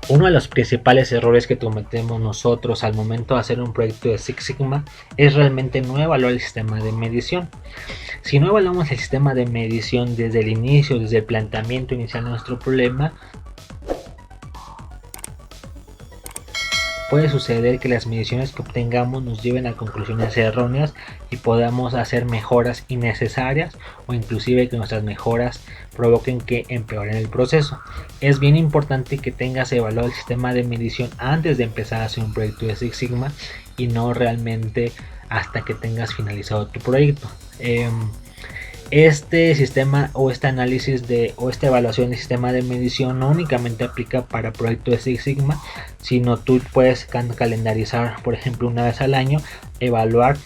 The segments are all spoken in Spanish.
Uno de los principales errores que cometemos nosotros al momento de hacer un proyecto de Six Sigma es realmente no evaluar el sistema de medición. Si no evaluamos el sistema de medición desde el inicio, desde el planteamiento inicial de nuestro problema, puede suceder que las mediciones que obtengamos nos lleven a conclusiones erróneas y podamos hacer mejoras innecesarias o inclusive que nuestras mejoras provoquen que empeoren el proceso. Es bien importante que tengas evaluado el sistema de medición antes de empezar a hacer un proyecto de Six Sigma y no realmente hasta que tengas finalizado tu proyecto. Este sistema o este análisis o esta evaluación del sistema de medición no únicamente aplica para proyectos de Six Sigma, sino tú puedes calendarizar, por ejemplo, una vez al año, evaluar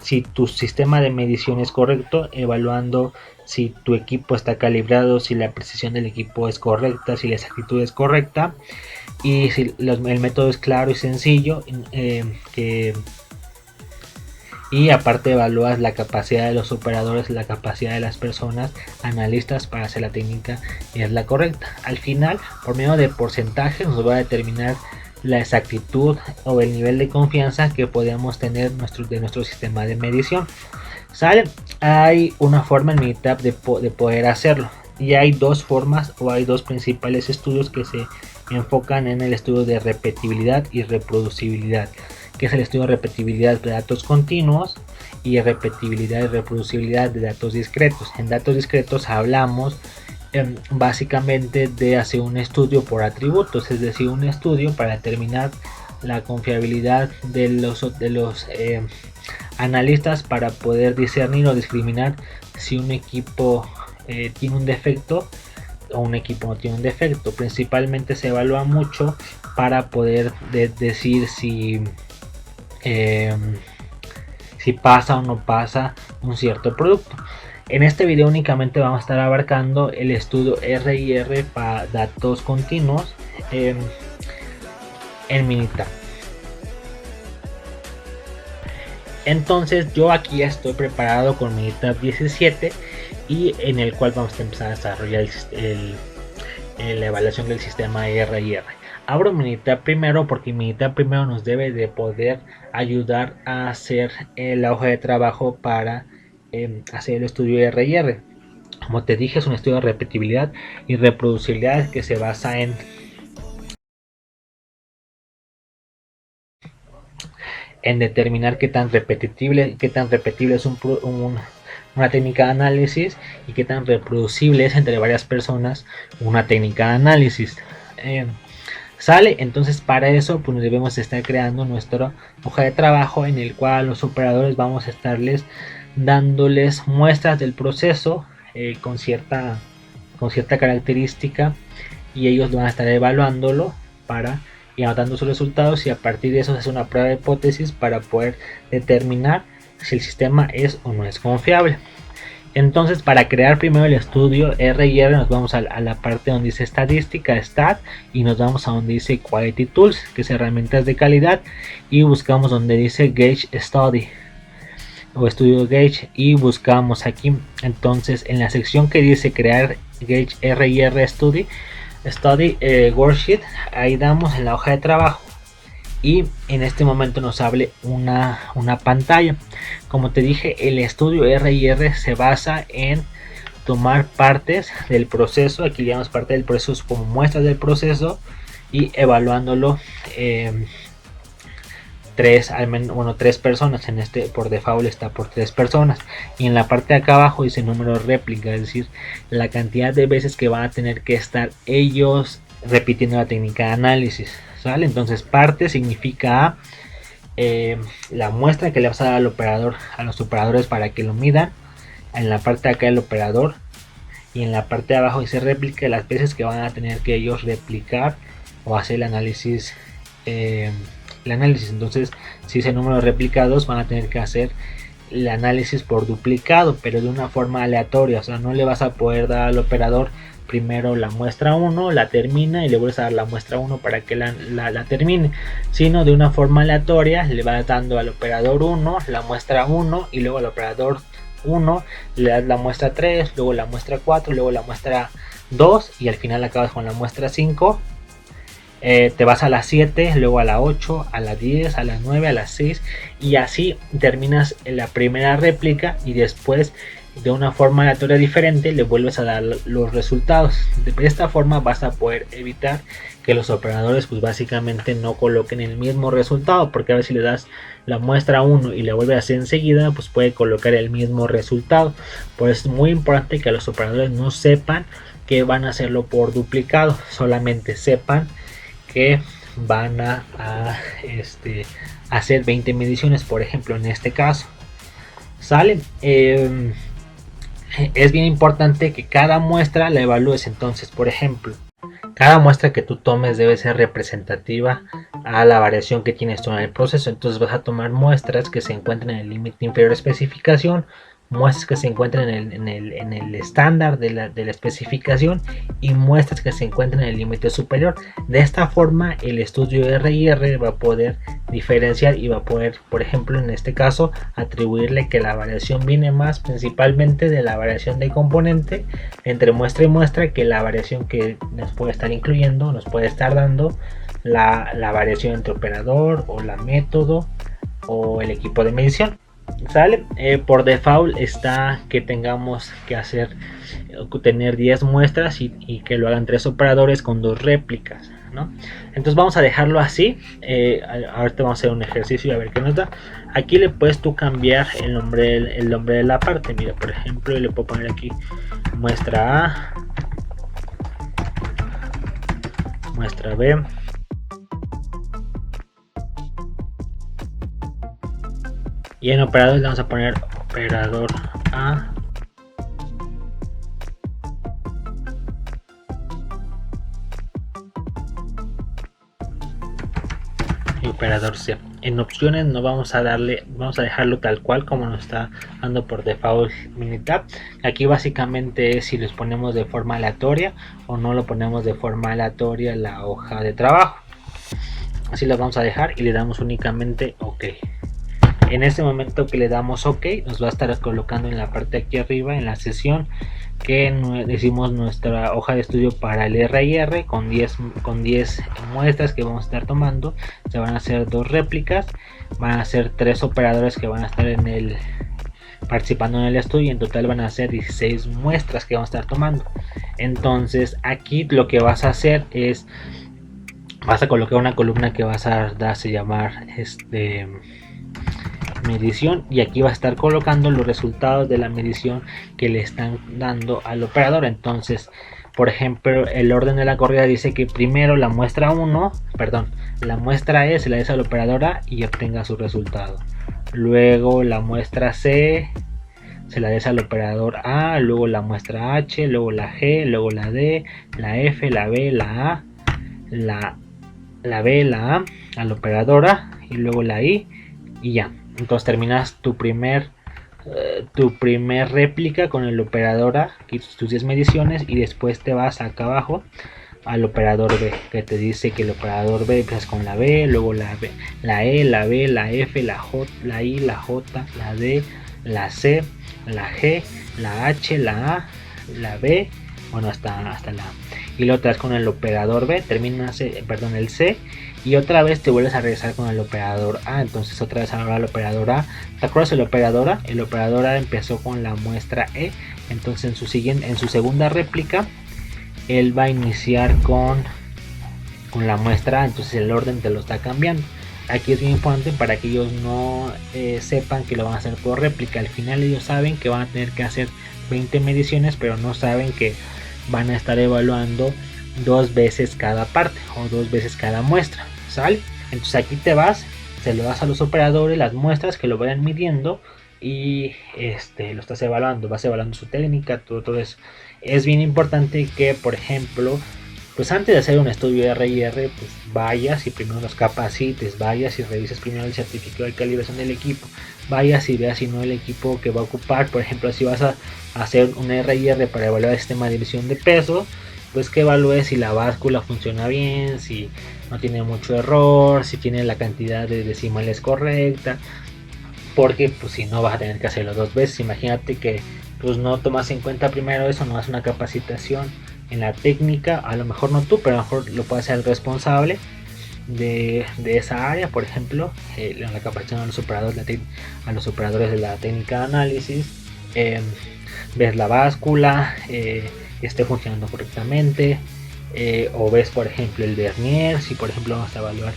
si tu sistema de medición es correcto, evaluando si tu equipo está calibrado, si la precisión del equipo es correcta, si la exactitud es correcta y si el método es claro y sencillo, y aparte evalúas la capacidad de los operadores, la capacidad de las personas analistas para hacer la técnica y es la correcta. Al final, por medio de porcentajes, nos va a determinar la exactitud o el nivel de confianza que podemos tener de nuestro sistema de medición. ¿Sale? Hay una forma en Minitab de poder hacerlo y hay dos formas o hay dos principales estudios que se enfocan en el estudio de repetibilidad y reproducibilidad, que es el estudio de repetibilidad de datos continuos y repetibilidad y reproducibilidad de datos discretos. En datos discretos hablamos básicamente de hacer un estudio por atributos, es decir, un estudio para determinar la confiabilidad de los analistas para poder discernir o discriminar si un equipo tiene un defecto o un equipo no tiene un defecto. Principalmente se evalúa mucho para poder decir si pasa o no pasa un cierto producto. En este video únicamente vamos a estar abarcando el estudio RIR para datos continuos en Minitab. Entonces yo aquí ya estoy preparado con Minitab 17 y en el cual vamos a empezar a desarrollar la evaluación del sistema RIR. Abro Minitab primero porque Minitab primero nos debe de poder ayudar a hacer la hoja de trabajo para hacer el estudio RIR. Como te dije, es un estudio de repetibilidad y reproducibilidad que se basa en determinar qué tan repetible es una técnica de análisis y qué tan reproducible es entre varias personas una técnica de análisis. Sale, entonces para eso pues debemos estar creando nuestra hoja de trabajo en el cual a los operadores vamos a estarles dándoles muestras del proceso con cierta característica y ellos van a estar evaluándolo y anotando sus resultados y a partir de eso se hace una prueba de hipótesis para poder determinar si el sistema es o no es confiable. Entonces para crear primero el estudio RIR nos vamos a la parte donde dice estadística, stat, y nos vamos a donde dice quality tools, que es herramientas de calidad, y buscamos donde dice gauge study o estudio gauge y buscamos aquí. Entonces en la sección que dice crear gauge RIR study worksheet, ahí damos en la hoja de trabajo y en este momento nos abre una pantalla. Como te dije, el estudio RIR se basa en tomar partes del proceso, aquí le damos parte del proceso como muestras del proceso y evaluándolo tres personas. En este por default está por 3 personas y en la parte de acá abajo dice número réplica, es decir, la cantidad de veces que van a tener que estar ellos repitiendo la técnica de análisis. ¿Sale? Entonces parte significa la muestra que le vas a dar al operador, a los operadores para que lo midan. En la parte de acá el operador y en la parte de abajo dice réplica, las veces que van a tener que ellos replicar o hacer el análisis. Entonces si ese número de replicados van a tener que hacer el análisis por duplicado, pero de una forma aleatoria. O sea, no le vas a poder dar al operador primero la muestra 1, la termina y le vuelves a dar la muestra 1 para que la termine, sino de una forma aleatoria le vas dando al operador 1 la muestra 1 y luego al operador 1 le das la muestra 3, luego la muestra 4, luego la muestra 2 y al final acabas con la muestra 5 te vas a las 7, luego a la 8, a las 10, a las 9, a las 6 y así terminas la primera réplica y después de una forma aleatoria diferente le vuelves a dar los resultados. De esta forma vas a poder evitar que los operadores pues básicamente no coloquen el mismo resultado, porque a ver si le das la muestra 1 y le vuelves a hacer enseguida, pues puede colocar el mismo resultado. Por eso es muy importante que los operadores no sepan que van a hacerlo por duplicado, solamente sepan que van a hacer 20 mediciones, por ejemplo, en este caso. ¿Sale? Es bien importante que cada muestra la evalúes. Entonces, por ejemplo, cada muestra que tú tomes debe ser representativa a la variación que tienes tú en el proceso. Entonces vas a tomar muestras que se encuentren en el límite inferior de especificación, muestras que se encuentren en el estándar de la especificación y muestras que se encuentren en el límite superior. De esta forma el estudio RIR va a poder diferenciar y va a poder, por ejemplo, en este caso, atribuirle que la variación viene más principalmente de la variación de componente entre muestra y muestra, que la variación que nos puede estar incluyendo, nos puede estar dando la variación entre operador o la método o el equipo de medición. ¿Sale? Por default está que tengamos que tener 10 muestras y que lo hagan 3 operadores con 2 réplicas, ¿no? Entonces vamos a dejarlo así. Ahorita vamos a hacer un ejercicio y a ver qué nos da. Aquí le puedes tú cambiar el nombre de la parte. Mira, por ejemplo, le puedo poner aquí muestra A, muestra B, y en operadores le vamos a poner operador A, y operador C. En opciones no vamos a dejarlo tal cual como nos está dando por default Minitab. Aquí básicamente es si los ponemos de forma aleatoria o no lo ponemos de forma aleatoria en la hoja de trabajo. Así lo vamos a dejar y le damos únicamente OK. En este momento que le damos OK, nos va a estar colocando en la parte de aquí arriba, en la sesión, que decimos nuestra hoja de estudio para el RIR con 10 muestras que vamos a estar tomando. Se van a hacer 2 réplicas, van a ser 3 operadores que van a estar participando en el estudio, y en total van a ser 16 muestras que vamos a estar tomando. Entonces aquí lo que vas a hacer es, vas a colocar una columna que vas a darse llamar medición, y aquí va a estar colocando los resultados de la medición que le están dando al operador. Entonces, por ejemplo, el orden de la corrida dice que primero la muestra la muestra E se la des al operador A y obtenga su resultado. Luego la muestra C se la des al operador A, luego la muestra H, luego la G, luego la D, la F, la B, la A, la B, la A al operador A, y luego la I, y ya. Entonces terminas tu primer réplica con el operador A, tus 10 mediciones, y después te vas acá abajo al operador B, que te dice que el operador B empiezas con la B, luego la B, la E, la B, la F, la J, la I, la J, la D, la C, la G, la H, la A, la B, bueno, hasta la A. Y luego te vas con el operador B, terminas el C, y otra vez te vuelves a regresar con el operador A. Entonces otra vez ahora el operador A. ¿Te acuerdas el operador A? El operador A empezó con la muestra E. Entonces en su segunda réplica él va a iniciar con la muestra A. Entonces el orden te lo está cambiando. Aquí es bien importante para que ellos no sepan que lo van a hacer por réplica. Al final ellos saben que van a tener que hacer 20 mediciones, pero no saben que van a estar evaluando 2 veces cada parte o 2 veces cada muestra. ¿Sale? Entonces aquí te vas, se lo das a los operadores las muestras que lo vayan midiendo, y lo estás evaluando, vas evaluando su técnica, todo eso. Es bien importante que, por ejemplo, pues antes de hacer un estudio de RIR, pues vayas y primero los capacites, vayas y revises primero el certificado de calibración del equipo, vayas y veas si no el equipo que va a ocupar. Por ejemplo, si vas a hacer un RIR para evaluar el sistema de división de peso, pues que evalúes si la báscula funciona bien, si no tiene mucho error, si tiene la cantidad de decimales correcta, porque pues si no vas a tener que hacerlo 2 veces. Imagínate que pues no tomas en cuenta primero eso, no haces una capacitación en la técnica, a lo mejor no tú, pero a lo mejor lo puede ser el responsable de esa área. Por ejemplo, en la capacitación a los operadores de la técnica de análisis, ves la báscula, que esté funcionando correctamente, o ves por ejemplo el vernier, si por ejemplo vamos a evaluar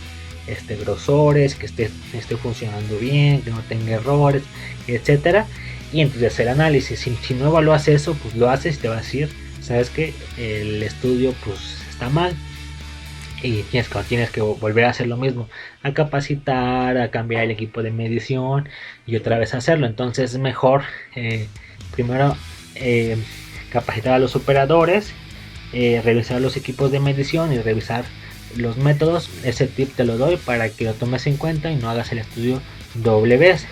grosores, que esté funcionando bien, que no tenga errores, etcétera. Y entonces el análisis, si no evalúas eso, pues lo haces y te va a decir, sabes que el estudio pues está mal, y tienes que volver a hacer lo mismo, a capacitar, a cambiar el equipo de medición y otra vez hacerlo. Entonces es mejor primero capacitar a los operadores, revisar los equipos de medición y revisar los métodos. Ese tip te lo doy para que lo tomes en cuenta y no hagas el estudio doble vez.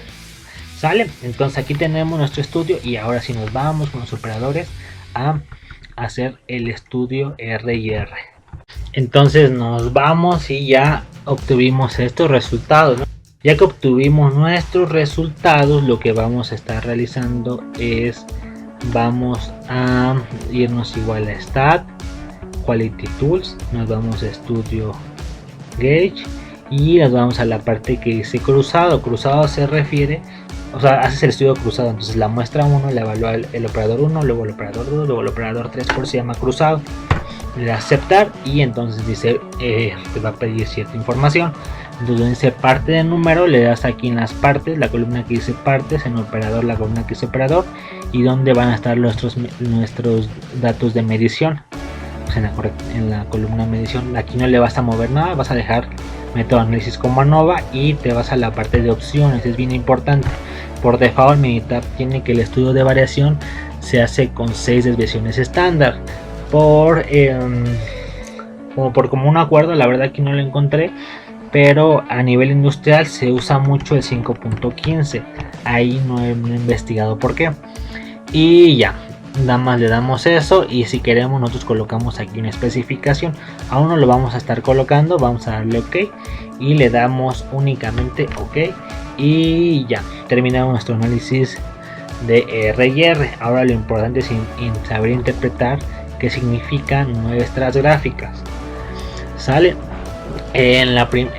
¿Sale? Entonces aquí tenemos nuestro estudio y ahora sí nos vamos con los operadores a hacer el estudio R&R. Entonces nos vamos y ya obtuvimos estos resultados, ¿no? Ya que obtuvimos nuestros resultados, lo que vamos a estar realizando es, vamos a irnos igual a Stat, Quality Tools, nos vamos a Studio Gauge y nos vamos a la parte que dice cruzado. Cruzado se refiere, o sea, haces el estudio cruzado, entonces la muestra 1 la evalúa el operador 1, luego el operador 2, luego el operador 3, por si llama cruzado. Le da aceptar y entonces dice, te va a pedir cierta información. Entonces dice parte de número, le das aquí en las partes, la columna que dice partes, en operador la columna que dice operador, y donde van a estar nuestros datos de medición. Pues en la columna medición, aquí no le vas a mover nada, vas a dejar método de análisis como ANOVA y te vas a la parte de opciones. Es bien importante, por default Minitab tiene que el estudio de variación se hace con 6 desviaciones estándar. Por como un acuerdo, la verdad que no lo encontré, pero a nivel industrial se usa mucho el 5.15. ahí no he investigado por qué. Y ya, nada más le damos eso, y si queremos nosotros colocamos aquí una especificación. Aún no lo vamos a estar colocando, vamos a darle OK y le damos únicamente OK y ya, terminamos nuestro análisis de R&R. Ahora lo importante es saber interpretar qué significan nuestras gráficas. Sale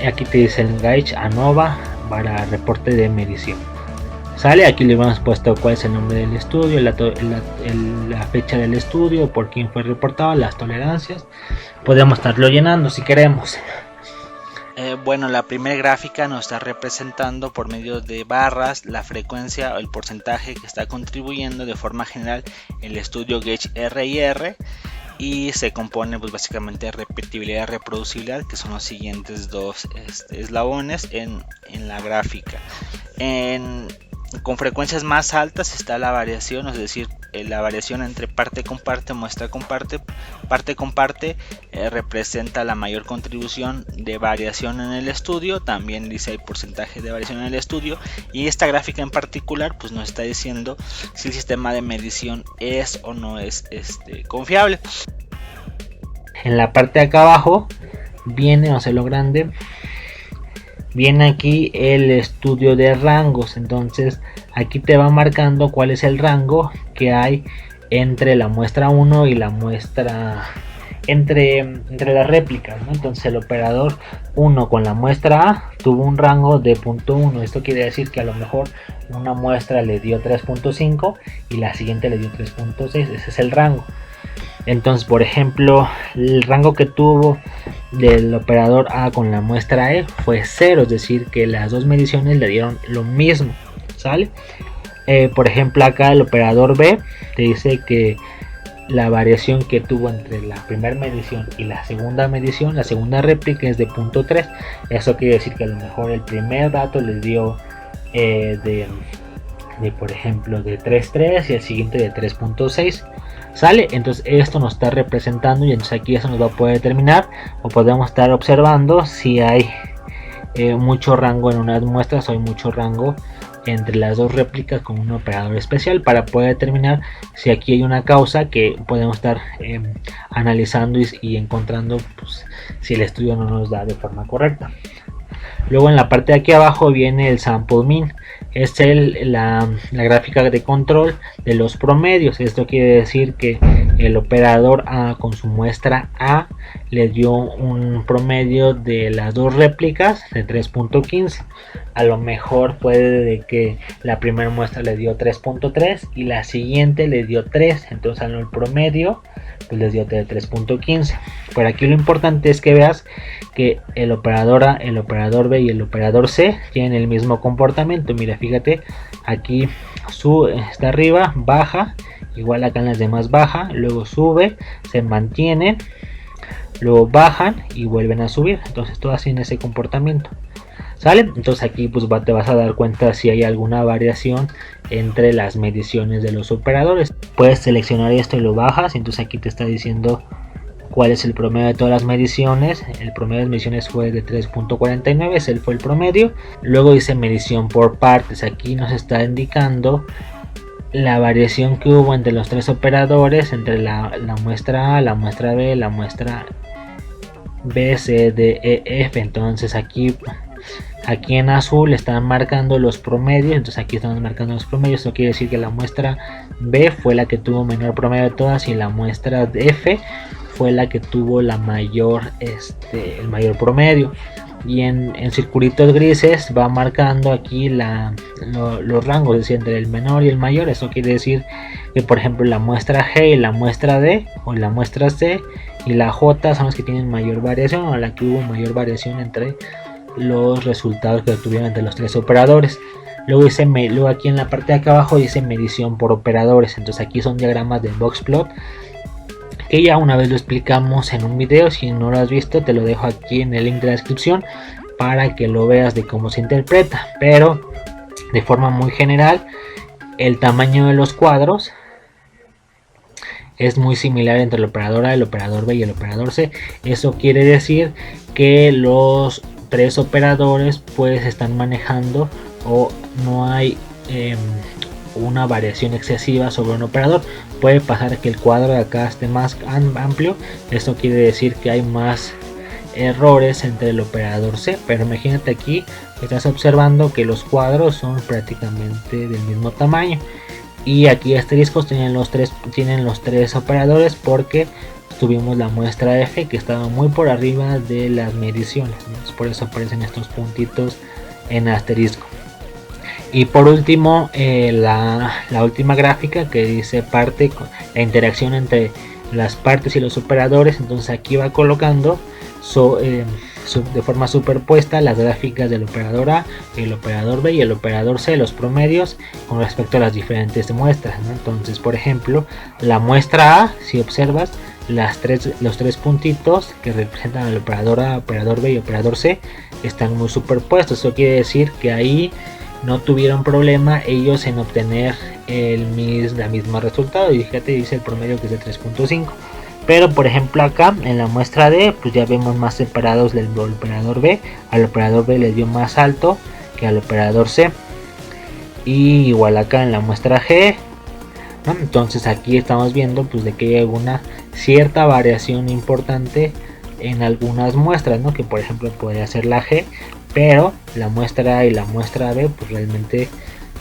aquí te dice el Gauge ANOVA para reporte de medición. Sale, aquí le hemos puesto cuál es el nombre del estudio, la fecha del estudio, por quién fue reportado, las tolerancias. Podemos estarlo llenando si queremos. Bueno, la primera gráfica nos está representando por medio de barras la frecuencia o el porcentaje que está contribuyendo de forma general el estudio Gauge R&R, y se compone pues básicamente de repetibilidad y reproducibilidad, que son los siguientes dos eslabones en la gráfica. Con frecuencias más altas está la variación, es decir, la variación entre parte con parte, muestra con parte con parte, representa la mayor contribución de variación en el estudio. También dice el porcentaje de variación en el estudio, y esta gráfica en particular pues nos está diciendo si el sistema de medición es o no es confiable. En la parte de acá abajo viene, vamos a hacerlo grande, viene aquí el estudio de rangos. Entonces aquí te va marcando cuál es el rango que hay entre la muestra 1 y la muestra entre las réplicas, ¿no? Entonces el operador 1 con la muestra A tuvo un rango de 0.1. Esto quiere decir que a lo mejor una muestra le dio 3.5 y la siguiente le dio 3.6. Ese es el rango. Entonces, por ejemplo, el rango que tuvo del operador A con la muestra E fue 0, es decir, que las dos mediciones le dieron lo mismo, ¿sale? Por ejemplo, acá el operador B te dice que la variación que tuvo entre la primera medición y la segunda medición, la segunda réplica, es de 0.3. Eso quiere decir que a lo mejor el primer dato les dio por ejemplo, de 3.3 y el siguiente de 3.6. ¿Sale? Entonces esto nos está representando, y entonces aquí eso nos va a poder determinar, o podemos estar observando si hay mucho rango en unas muestras o hay mucho rango entre las dos réplicas con un operador especial, para poder determinar si aquí hay una causa que podemos estar analizando y encontrando pues, si el estudio no nos da de forma correcta. Luego en la parte de aquí abajo viene el sample mean. Es la gráfica de control de los promedios. Esto quiere decir que el operador A con su muestra A le dio un promedio de las dos réplicas de 3.15. A lo mejor puede de que la primera muestra le dio 3.3 y la siguiente le dio 3, entonces el promedio pues les dio 3.15. Por aquí lo importante es que veas que el operador A, el operador B y el operador C tienen el mismo comportamiento. Mira, fíjate, aquí está arriba, baja, igual acá en las demás baja, luego sube, se mantienen, luego bajan y vuelven a subir. Entonces todas tienen ese comportamiento. ¿Sale? Entonces aquí pues te vas a dar cuenta si hay alguna variación entre las mediciones de los operadores. Puedes seleccionar esto y lo bajas, entonces aquí te está diciendo cuál es el promedio de todas las mediciones. El promedio de mediciones fue de 3.49, ese fue el promedio. Luego dice medición por partes, aquí nos está indicando la variación que hubo entre los tres operadores, entre la muestra A, la muestra B, la muestra B, C, D, E, F. Entonces aquí en azul están marcando los promedios, entonces aquí estamos marcando los promedios. Eso quiere decir que la muestra B fue la que tuvo menor promedio de todas y la muestra F fue la que tuvo el mayor promedio. Y en circulitos grises va marcando aquí los rangos, es decir, entre el menor y el mayor. Eso quiere decir que, por ejemplo, la muestra G y la muestra D o la muestra C y la J son las que tienen mayor variación, o la que hubo mayor variación entre los resultados que obtuvieron entre los tres operadores. Luego aquí en la parte de acá abajo dice medición por operadores. Entonces aquí son diagramas de boxplot que ya una vez lo explicamos en un video. Si no lo has visto, te lo dejo aquí en el link de la descripción para que lo veas de cómo se interpreta. Pero de forma muy general, el tamaño de los cuadros es muy similar entre el operador A, el operador B y el operador C. Eso quiere decir que los tres operadores pues están manejando, o no hay una variación excesiva sobre un operador. Puede pasar que el cuadro de acá esté más amplio, esto quiere decir que hay más errores entre el operador C, pero imagínate aquí estás observando que los cuadros son prácticamente del mismo tamaño. Y aquí asteriscos tienen los tres operadores porque tuvimos la muestra F que estaba muy por arriba de las mediciones, ¿no? Por eso aparecen estos puntitos en asterisco. Y por último, la última gráfica que dice la interacción entre las partes y los operadores. Entonces aquí va colocando de forma superpuesta las gráficas del operador A, el operador B y el operador C, los promedios con respecto a las diferentes muestras, ¿no? Entonces, por ejemplo, la muestra A, si observas, los tres puntitos que representan al operador A, operador B y operador C están muy superpuestos. Eso quiere decir que ahí no tuvieron problema ellos en obtener la misma resultado. Y fíjate, dice el promedio que es de 3.5. Pero por ejemplo acá en la muestra D pues ya vemos más separados del operador B. Al operador B le dio más alto que al operador C. Y igual acá en la muestra G, ¿no? Entonces aquí estamos viendo pues de que hay alguna cierta variación importante en algunas muestras, ¿no? Que por ejemplo podría ser la G, pero la muestra A y la muestra B pues realmente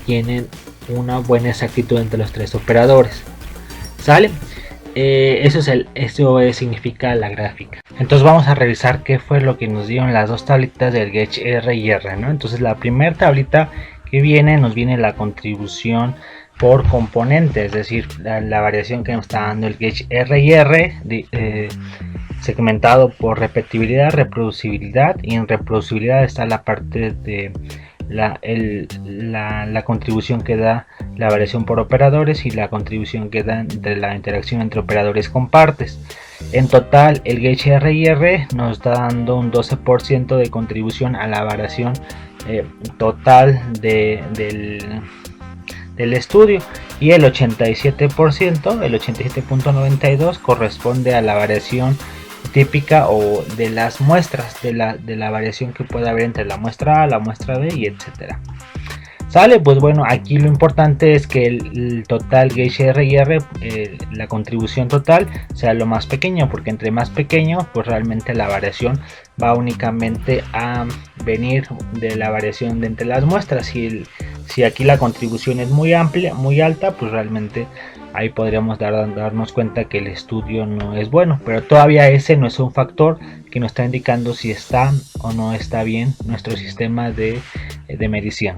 tienen una buena exactitud entre los tres operadores. ¿Sale? Eso significa la gráfica. Entonces vamos a revisar qué fue lo que nos dieron las dos tablitas del Gauge R y R, ¿no? Entonces la primera tablita que nos viene la contribución por componente, es decir, la variación que nos está dando el Gauge R y R, segmentado por repetibilidad, reproducibilidad, y en reproducibilidad está la parte de la contribución que da la variación por operadores y la contribución que da entre la interacción entre operadores con partes. En total, el Gauge R y R nos está dando un 12% de contribución a la variación total del estudio, y el 87%, el 87.92 corresponde a la variación típica o de las muestras, de la variación que puede haber entre la muestra A, la muestra B y etcétera. ¿Sale? Pues bueno, aquí lo importante es que el total Gauge R y R, la contribución total, sea lo más pequeño, porque entre más pequeño, pues realmente la variación va únicamente a venir de la variación de entre las muestras. Si aquí la contribución es muy amplia, muy alta, pues realmente ahí podríamos darnos cuenta que el estudio no es bueno, pero todavía ese no es un factor que nos está indicando si está o no está bien nuestro sistema de medición.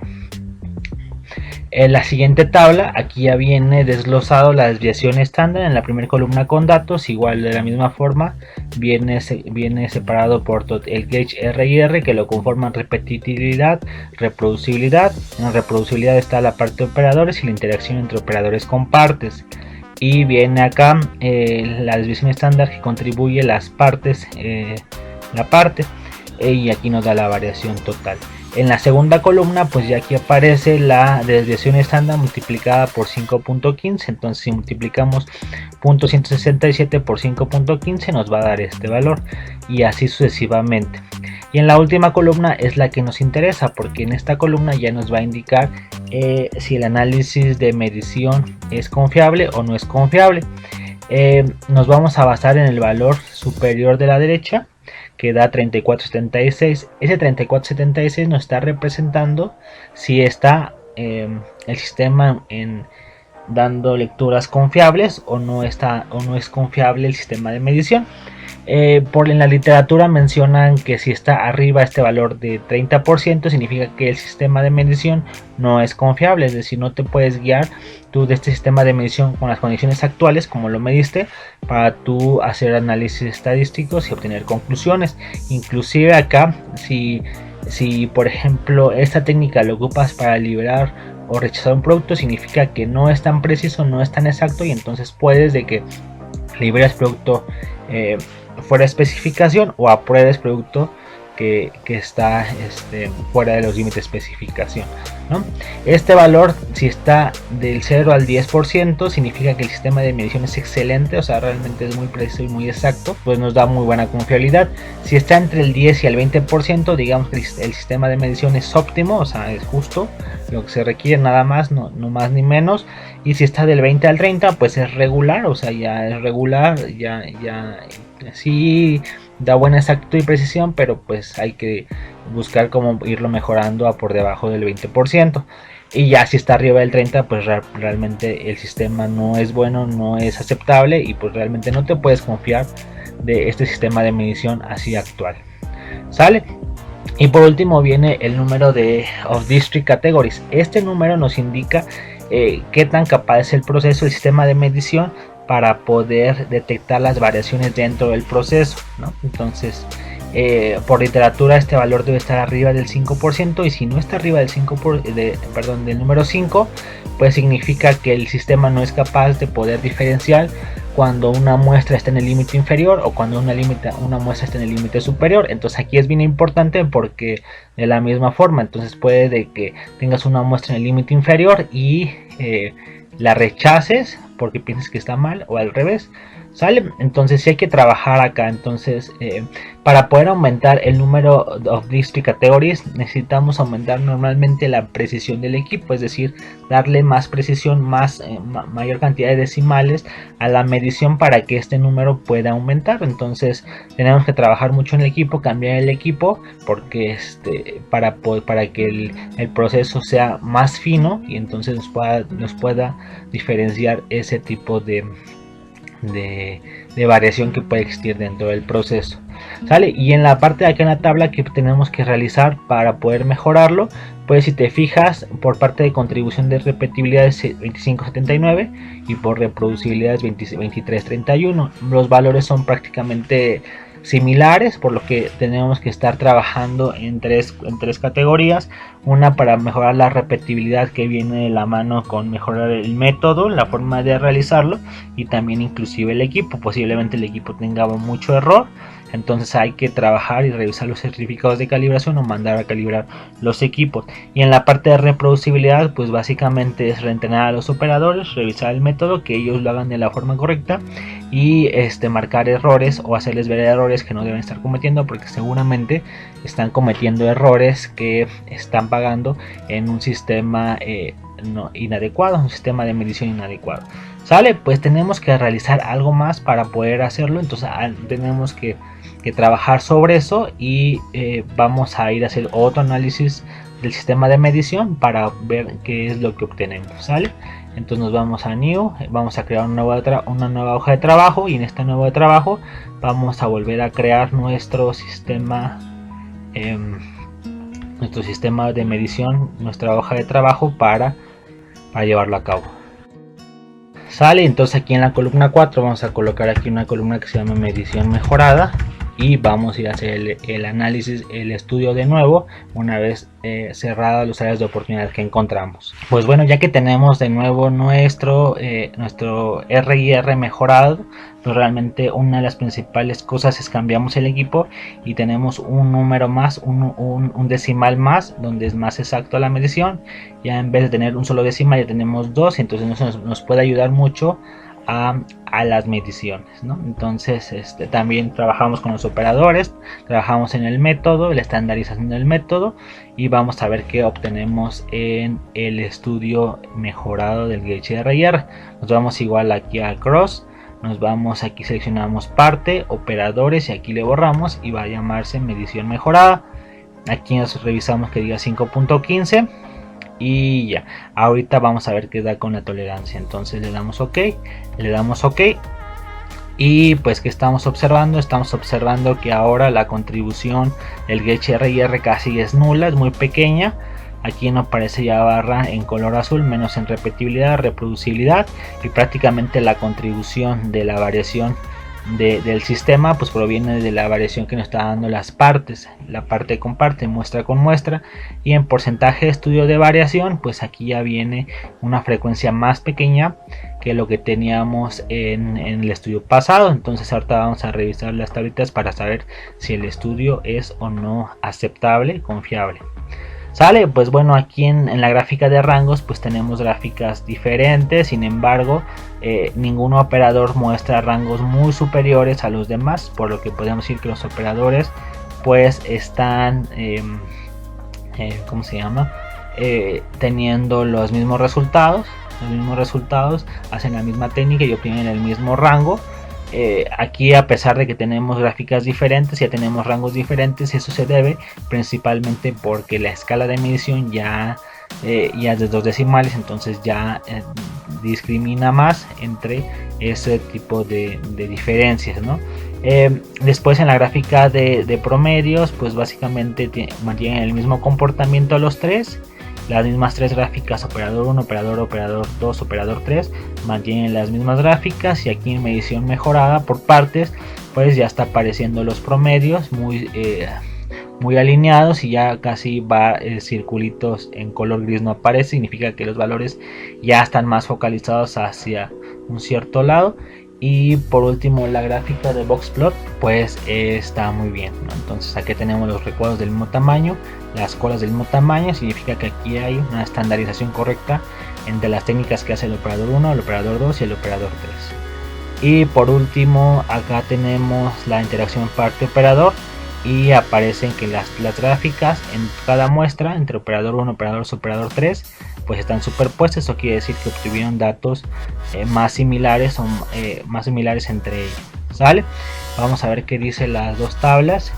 En la siguiente tabla, aquí ya viene desglosado la desviación estándar en la primera columna con datos, igual de la misma forma, viene separado por el gauge RIR, que lo conforman repetitividad, reproducibilidad. En reproducibilidad está la parte de operadores y la interacción entre operadores con partes. Y viene acá la desviación estándar que contribuye las partes, y aquí nos da la variación total. En la segunda columna, pues ya aquí aparece la desviación estándar multiplicada por 5.15. Entonces, si multiplicamos 0.167 por 5.15 nos va a dar este valor, y así sucesivamente. Y en la última columna es la que nos interesa, porque en esta columna ya nos va a indicar si el análisis de medición es confiable o no es confiable. Nos vamos a basar en el valor superior de la derecha, que da 3476. Ese 3476 nos está representando si está el sistema dando lecturas confiables o no es confiable el sistema de medición. En la literatura mencionan que si está arriba este valor de 30% significa que el sistema de medición no es confiable, es decir, no te puedes guiar tú de este sistema de medición con las condiciones actuales como lo mediste para tú hacer análisis estadísticos y obtener conclusiones. Inclusive acá, si por ejemplo esta técnica la ocupas para liberar o rechazar un producto, significa que no es tan preciso, no es tan exacto, y entonces puedes de que liberes producto fuera de especificación o apruebes producto que está fuera de los límites de especificación, ¿no? Este valor, si está del 0 al 10%, significa que el sistema de medición es excelente, o sea, realmente es muy preciso y muy exacto, pues nos da muy buena confiabilidad. Si está entre el 10 y el 20%, digamos que el sistema de medición es óptimo, o sea, es justo lo que se requiere, nada más, no más ni menos. Y si está del 20 al 30, pues es regular, o sea, ya es regular, ya sí da buena exactitud y precisión, pero pues hay que buscar cómo irlo mejorando a por debajo del 20%. Y ya si está arriba del 30, pues realmente el sistema no es bueno, no es aceptable, y pues realmente no te puedes confiar de este sistema de medición así actual. ¿Sale? Y por último viene el número de of district categories. Este número nos indica qué tan capaz es el proceso, el sistema de medición, para poder detectar las variaciones dentro del proceso, ¿no? Entonces, por literatura este valor debe estar arriba del 5%, y si no está arriba del número 5, pues significa que el sistema no es capaz de poder diferenciar cuando una muestra está en el límite inferior o cuando una muestra está en el límite superior. Entonces aquí es bien importante, porque de la misma forma, entonces puede de que tengas una muestra en el límite inferior y la rechaces porque piensas que está mal, o al revés, ¿sale? Entonces sí hay que trabajar acá. Entonces para poder aumentar el número of district categories necesitamos aumentar normalmente la precisión del equipo, es decir, darle más precisión, mayor cantidad de decimales a la medición para que este número pueda aumentar. Entonces tenemos que trabajar mucho en el equipo, cambiar el equipo, porque para que el proceso sea más fino y entonces nos pueda diferenciar ese tipo de variación que puede existir dentro del proceso, ¿sale? Y en la parte de acá en la tabla que tenemos que realizar para poder mejorarlo, pues si te fijas, por parte de contribución de repetibilidad es 2579 y por reproducibilidad es 2331. Los valores son prácticamente similares, por lo que tenemos que estar trabajando en tres categorías. Una para mejorar la repetibilidad, que viene de la mano con mejorar el método, la forma de realizarlo, y también inclusive el equipo. Posiblemente el equipo tenga mucho error, entonces hay que trabajar y revisar los certificados de calibración o mandar a calibrar los equipos. Y en la parte de reproducibilidad, pues básicamente es reentrenar a los operadores, revisar el método, que ellos lo hagan de la forma correcta, y marcar errores o hacerles ver errores que no deben estar cometiendo, porque seguramente están cometiendo errores que están pagando en un sistema inadecuado, un sistema de medición inadecuado. ¿Sale? Pues tenemos que realizar algo más para poder hacerlo. Entonces tenemos que trabajar sobre eso, y vamos a ir a hacer otro análisis del sistema de medición para ver qué es lo que obtenemos, ¿sale? Entonces nos vamos a New, vamos a crear una nueva hoja de trabajo, y en esta nueva de trabajo vamos a volver a crear nuestro sistema de medición, nuestra hoja de trabajo para llevarlo a cabo. Sale, entonces aquí en la columna 4 vamos a colocar aquí una columna que se llama medición mejorada, y vamos a ir a hacer el análisis, el estudio de nuevo, una vez cerradas las áreas de oportunidad que encontramos. Pues bueno, ya que tenemos de nuevo nuestro RIR mejorado, pues realmente una de las principales cosas es cambiamos el equipo y tenemos un número más, un decimal más, donde es más exacto la medición. Ya en vez de tener un solo decimal ya tenemos dos, entonces nos puede ayudar mucho a las mediciones, ¿no? Entonces también trabajamos con los operadores, trabajamos en el método, la estandarización del método, y vamos a ver qué obtenemos en el estudio mejorado del Gauge RIR. Nos vamos igual aquí a Cross, nos vamos aquí, seleccionamos parte, operadores, y aquí le borramos y va a llamarse medición mejorada. Aquí nos revisamos que diga 5.15 y ya. Ahorita vamos a ver qué da con la tolerancia. Entonces le damos OK, y pues que estamos observando que ahora la contribución del Gauge RIR casi es nula, es muy pequeña. Aquí no aparece ya barra en color azul, menos en repetibilidad, reproducibilidad, y prácticamente la contribución de la variación del sistema pues proviene de la variación que nos está dando las partes, la parte con parte, muestra con muestra, y en porcentaje de estudio de variación pues aquí ya viene una frecuencia más pequeña que lo que teníamos en el estudio pasado. Entonces ahorita vamos a revisar las tablitas para saber si el estudio es o no aceptable, confiable. Sale, pues bueno, aquí en la gráfica de rangos pues tenemos gráficas diferentes, sin embargo ningún operador muestra rangos muy superiores a los demás, por lo que podemos decir que los operadores pues están teniendo los mismos resultados, hacen la misma técnica y obtienen el mismo rango. Aquí, a pesar de que tenemos gráficas diferentes, ya tenemos rangos diferentes, eso se debe principalmente porque la escala de medición ya es de 2 decimales, entonces ya discrimina más entre ese tipo de diferencias, ¿no? Después en la gráfica de promedios pues básicamente mantienen el mismo comportamiento los tres. Las mismas tres gráficas, operador 1, operador 2, operador 3, mantienen las mismas gráficas, y aquí en medición mejorada por partes pues ya está apareciendo los promedios muy alineados, y ya casi va circulitos en color gris no aparece, significa que los valores ya están más focalizados hacia un cierto lado. Y por último la gráfica de boxplot pues está muy bien, ¿no? Entonces aquí tenemos los recuadros del mismo tamaño, las colas del mismo tamaño, significa que aquí hay una estandarización correcta entre las técnicas que hace el operador 1, el operador 2 y el operador 3. Y por último acá tenemos la interacción parte operador, y aparecen que las gráficas en cada muestra entre operador 1, operador 2, operador 3 pues están superpuestas. Eso quiere decir que obtuvieron datos más similares entre ellos. ¿Sale? Vamos a ver qué dice las dos tablas.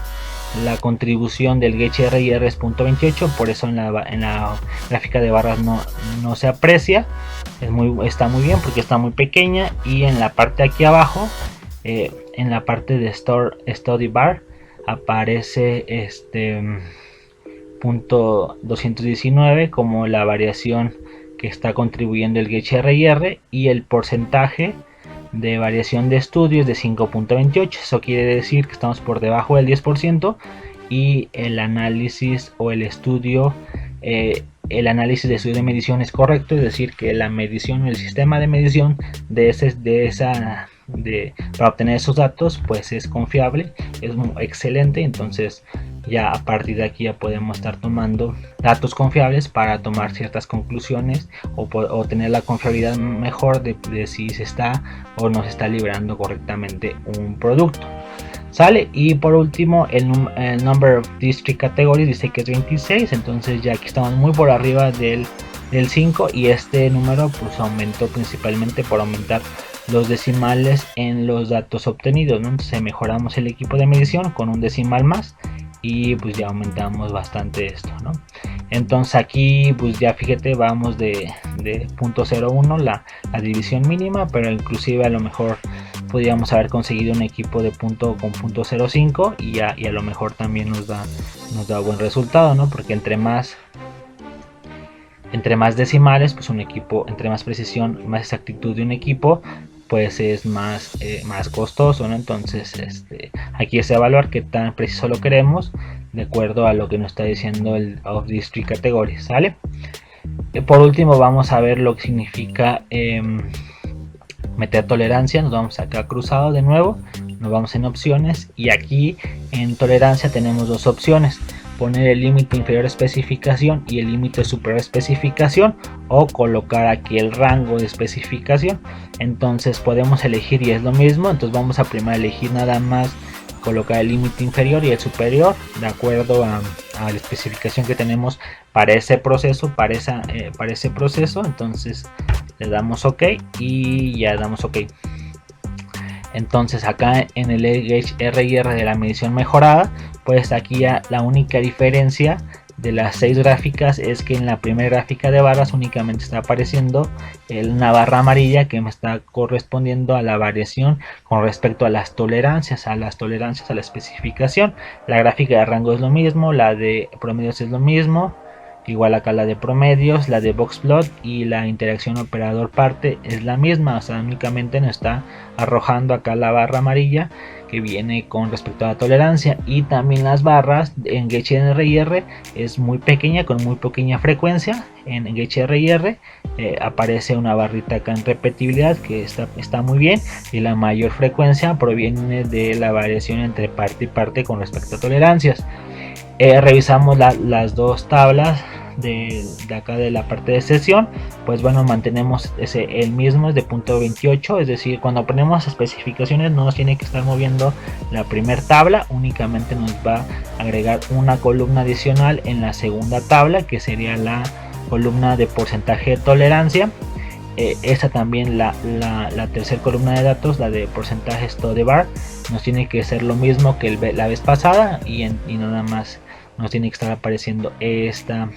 La contribución del Gauge RIR es 0.28, por eso en la gráfica de barras no se aprecia. Está muy bien porque está muy pequeña, y en la parte de aquí abajo, en la parte de Study Bar, aparece punto 219 como la variación que está contribuyendo el Gauge RIR, y el porcentaje de variación de estudio es de 5.28. Eso quiere decir que estamos por debajo del 10%, y el análisis o el análisis de estudio de medición es correcto, es decir que la medición, el sistema de medición para obtener esos datos pues es confiable, es excelente. Entonces ya a partir de aquí ya podemos estar tomando datos confiables para tomar ciertas conclusiones o tener la confiabilidad mejor de si se está o no se está liberando correctamente un producto. Sale. Y por último el number of district categories dice que es 26, entonces ya aquí estamos muy por arriba del 5, y este número pues aumentó principalmente por aumentar los decimales en los datos obtenidos, ¿no? Entonces mejoramos el equipo de medición con un decimal más, y pues ya aumentamos bastante esto, ¿no? Entonces aquí pues ya fíjate, vamos de 0.01 la división mínima, pero inclusive a lo mejor podríamos haber conseguido un equipo de punto con 0.05 y a lo mejor también nos da buen resultado, ¿no? Porque entre más decimales, pues un equipo, entre más precisión, más exactitud de un equipo, pues es más costoso, ¿no? Entonces aquí es evaluar qué tan preciso lo queremos de acuerdo a lo que nos está diciendo el of these three categories, ¿sale? Por último vamos a ver lo que significa meter tolerancia. Nos vamos acá cruzado de nuevo, nos vamos en opciones y aquí en tolerancia tenemos dos opciones: poner el límite inferior a especificación y el límite superior a especificación, o colocar aquí el rango de especificación. Entonces podemos elegir y es lo mismo. Entonces vamos a primero elegir nada más colocar el límite inferior y el superior de acuerdo a la especificación que tenemos para ese proceso, para ese proceso. Entonces le damos OK y ya damos OK. Entonces acá en el Gauge RIR de la medición mejorada, pues aquí ya la única diferencia de las 6 gráficas es que en la primera gráfica de barras únicamente está apareciendo una barra amarilla que me está correspondiendo a la variación con respecto a las tolerancias, a la especificación. La gráfica de rango es lo mismo, la de promedios es lo mismo, igual acá la de promedios, la de boxplot y la interacción operador parte es la misma. O sea, únicamente nos está arrojando acá la barra amarilla que viene con respecto a la tolerancia, y también las barras en Gauge RIR es muy pequeña, con muy pequeña frecuencia. En Gauge RIR aparece una barrita acá en repetibilidad que está muy bien, y la mayor frecuencia proviene de la variación entre parte y parte con respecto a tolerancias. Revisamos las dos tablas de acá de la parte de sesión. Pues bueno, mantenemos el mismo, es de punto 28, es decir, cuando ponemos especificaciones no nos tiene que estar moviendo la primera tabla, únicamente nos va a agregar una columna adicional en la segunda tabla, que sería la columna de porcentaje de tolerancia. Esta también la tercera columna de datos, la de porcentaje de bar, nos tiene que ser lo mismo que la vez pasada, y nada más nos tiene que estar apareciendo esta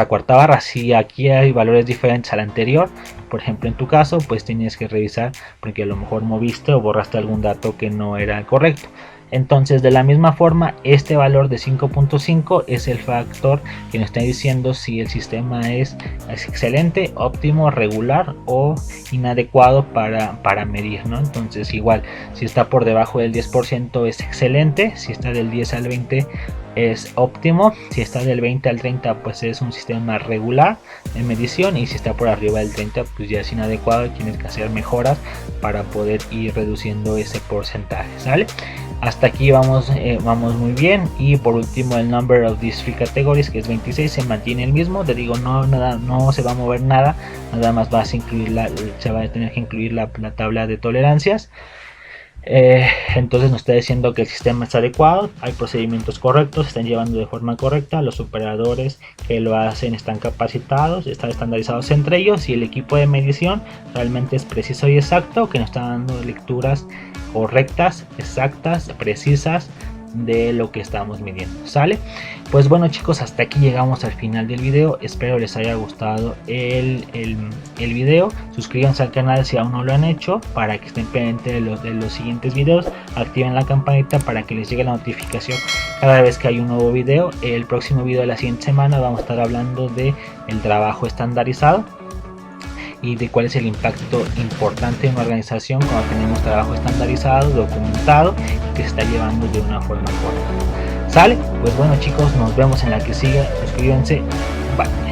cuarta barra. Si aquí hay valores diferentes al anterior, por ejemplo en tu caso, pues tienes que revisar porque a lo mejor moviste o borraste algún dato que no era correcto. Entonces, de la misma forma, este valor de 5.5 es el factor que nos está diciendo si el sistema es excelente, óptimo, regular o inadecuado para medir, ¿no? Entonces, igual, si está por debajo del 10% es excelente, si está del 10 al 20 es óptimo, si está del 20 al 30 pues es un sistema regular en medición, y si está por arriba del 30 pues ya es inadecuado y tienes que hacer mejoras para poder ir reduciendo ese porcentaje, ¿sale? Hasta aquí vamos muy bien. Y por último, el number of these three categories, que es 26, se mantiene el mismo. Te digo, no se va a mover nada, nada más se va a tener que incluir la tabla de tolerancias. Entonces nos está diciendo que el sistema está adecuado, hay procedimientos correctos, se están llevando de forma correcta, los operadores que lo hacen están capacitados, están estandarizados entre ellos, y el equipo de medición realmente es preciso y exacto, que nos está dando lecturas correctas, exactas, precisas de lo que estamos midiendo, ¿sale? Pues bueno, chicos, hasta aquí llegamos al final del video. Espero les haya gustado el video. Suscríbanse al canal si aún no lo han hecho, para que estén pendientes de los siguientes videos. Activen la campanita para que les llegue la notificación cada vez que hay un nuevo video. El próximo video de la siguiente semana vamos a estar hablando de el trabajo estandarizado y de cuál es el impacto importante en una organización cuando tenemos trabajo estandarizado, documentado y que se está llevando de una forma correcta. ¿Sale? Pues bueno, chicos, nos vemos en la que siga. Suscríbanse. Bye.